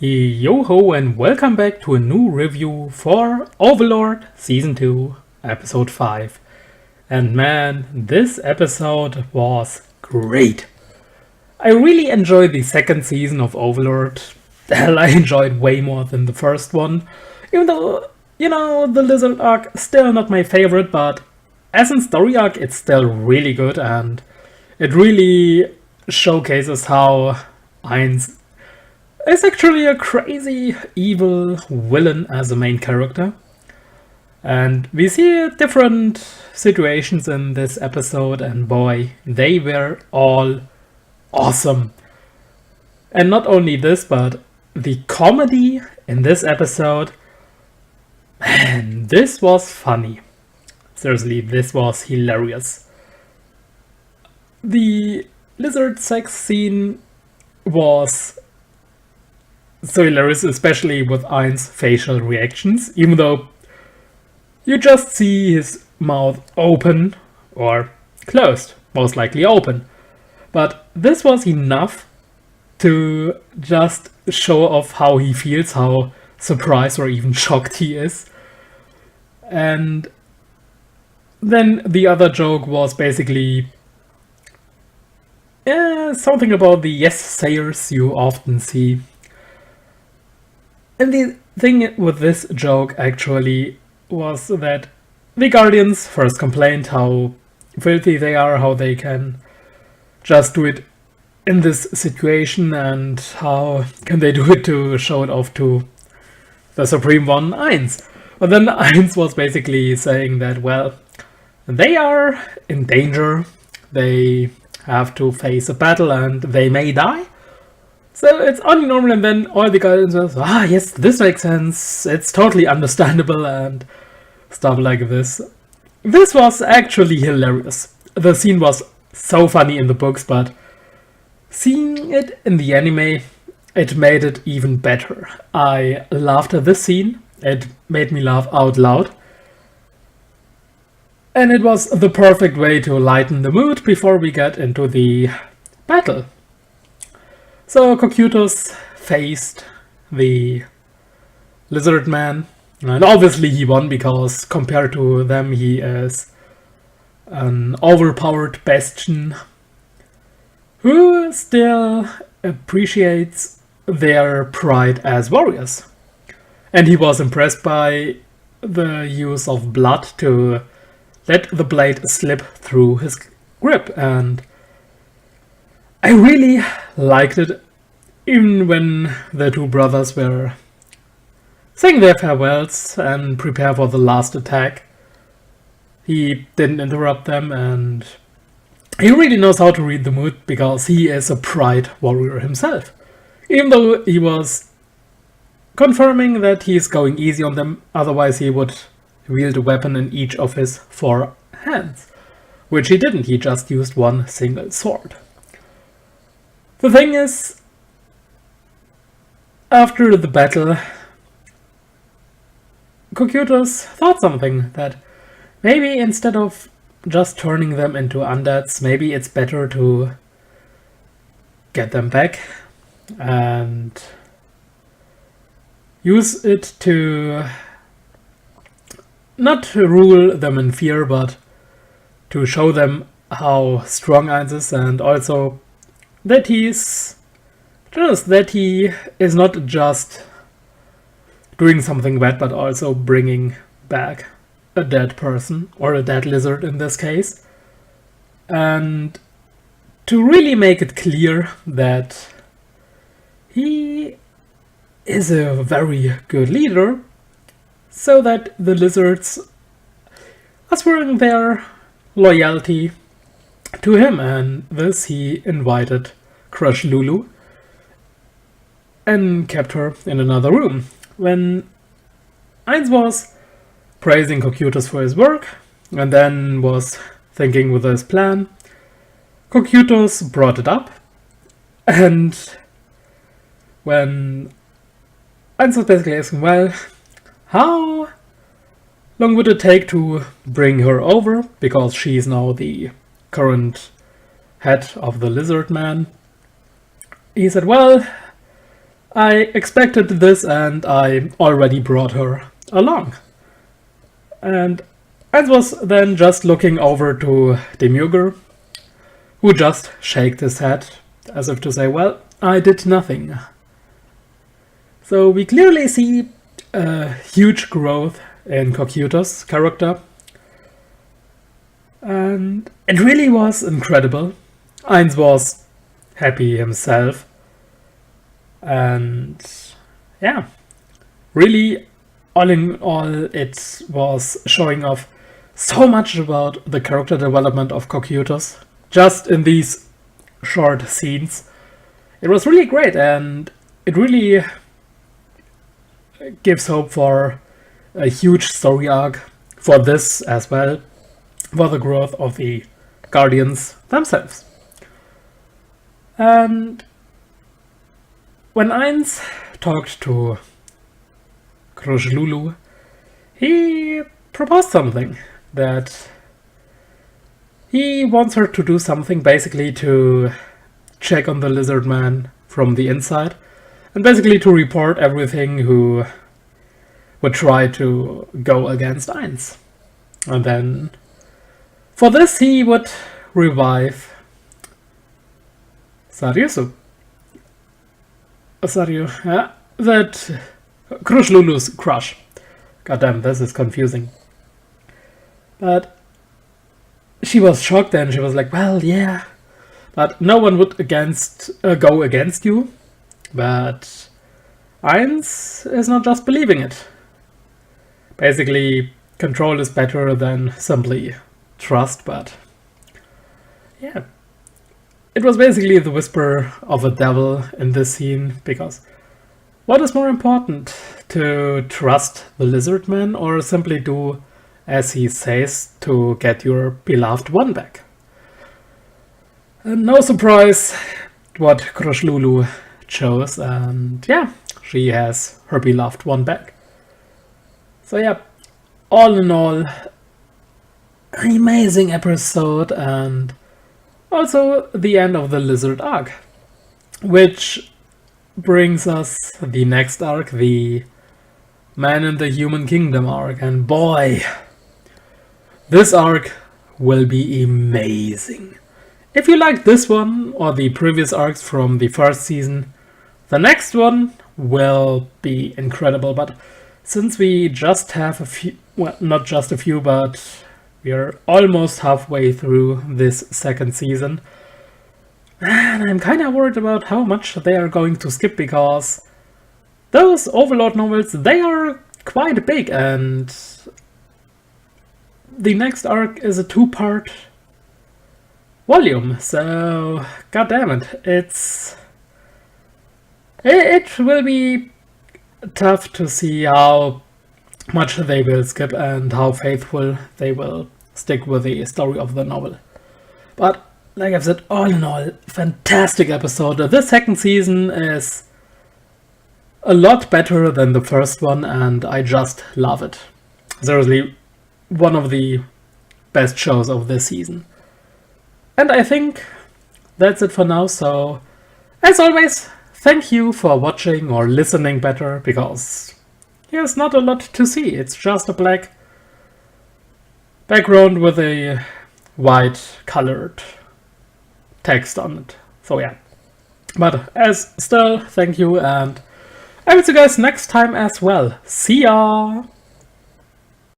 Yo-ho and welcome back to a new review for Overlord Season 2, Episode 5. And man, this episode was great. I really enjoyed the second season of Overlord. Hell, I enjoyed way more than the first one. Even though, the Lizard arc still not my favorite, but as a story arc it's still really good and it really showcases how Heinz is actually a crazy, evil villain as a main character. And we see different situations in this episode, and boy, they were all awesome. And not only this, but the comedy in this episode, man, this was funny. Seriously, this was hilarious. The lizard sex scene was so hilarious, especially with Ain's facial reactions, even though you just see his mouth open or closed, most likely open. But this was enough to just show off how he feels, how surprised or even shocked he is. And then the other joke was basically something about the yes-sayers you often see. And the thing with this joke actually was that the Guardians first complained how filthy they are, how they can just do it in this situation, and how can they do it to show it off to the Supreme One, Ainz. But then Ainz was basically saying that, well, they are in danger, they have to face a battle and they may die. So it's only normal, and then all the guys was, yes, this makes sense, it's totally understandable, and stuff like this. This was actually hilarious. The scene was so funny in the books, but seeing it in the anime, it made it even better. I loved this scene, it made me laugh out loud. And it was the perfect way to lighten the mood before we get into the battle. So Cocytus faced the Lizard Man, and obviously he won because compared to them he is an overpowered bastion who still appreciates their pride as warriors. And he was impressed by the use of blood to let the blade slip through his grip, and I really liked it. Even when the two brothers were saying their farewells and prepare for the last attack, he didn't interrupt them, and he really knows how to read the mood because he is a pride warrior himself. Even though he was confirming that he's going easy on them, otherwise he would wield a weapon in each of his 4 hands, which he didn't, he just used one single sword. The thing is, after the battle, Cocytus thought something, that maybe instead of just turning them into undeads, maybe it's better to get them back and use it to not rule them in fear, but to show them how strong Ainz is, and also that he is not just doing something bad, but also bringing back a dead person, or a dead lizard in this case. And to really make it clear that he is a very good leader, so that the lizards are swearing their loyalty to him, and thus he invited Crush Lulu and kept her in another room. When Ainz was praising Cocytus for his work, and then was thinking with his plan, Cocytus brought it up, and when Ainz was basically asking, well, how long would it take to bring her over, because she's now the current head of the Lizard Man, he said, well, I expected this and I already brought her along. And I was then just looking over to Demiurger, who just shaked his head as if to say, well, I did nothing. So we clearly see a huge growth in Cocytus' character. And it really was incredible. Ainz was happy himself. And yeah, really, all in all, it was showing off so much about the character development of Cocytus just in these short scenes. It was really great, and it really gives hope for a huge story arc for this as well, for the growth of the Guardians themselves. And when Ainz talked to Krojlulu, he proposed something, that he wants her to do something basically to check on the lizard man from the inside, and basically to report everything who would try to go against Ainz. And then for this he would revive Sario, that Krojlulu's crush. Goddamn, this is confusing. But she was shocked and she was like, well, yeah, but no one would go against you. But Ainz is not just believing it. Basically, control is better than simply trust, but yeah. It was basically the whisper of a devil in this scene, because what is more important, to trust the lizard man or simply do as he says to get your beloved one back? And no surprise what Krojlulu chose, and yeah, she has her beloved one back. So yeah, all in all, an amazing episode, and also the end of the lizard arc, which brings us the next arc, the Man in the Human Kingdom arc, and boy, this arc will be amazing. If you like this one or the previous arcs from the first season, the next one will be incredible. But since we just have a few, well, not just a few, but we are almost halfway through this second season, and I'm kind of worried about how much they are going to skip, because those Overlord novels, they are quite big, and the next arc is a 2-part volume, so god damn it, it will be tough to see how much they will skip and how faithful they will stick with the story of the novel. But like I've said, all in all, fantastic episode. This second season is a lot better than the first one, and I just love it. Seriously, one of the best shows of this season. And I think that's it for now, so as always, thank you for watching or listening better, because here's not a lot to see. It's just a black background with a white colored text on it. So yeah. But as still, thank you, and I will see you guys next time as well. See ya!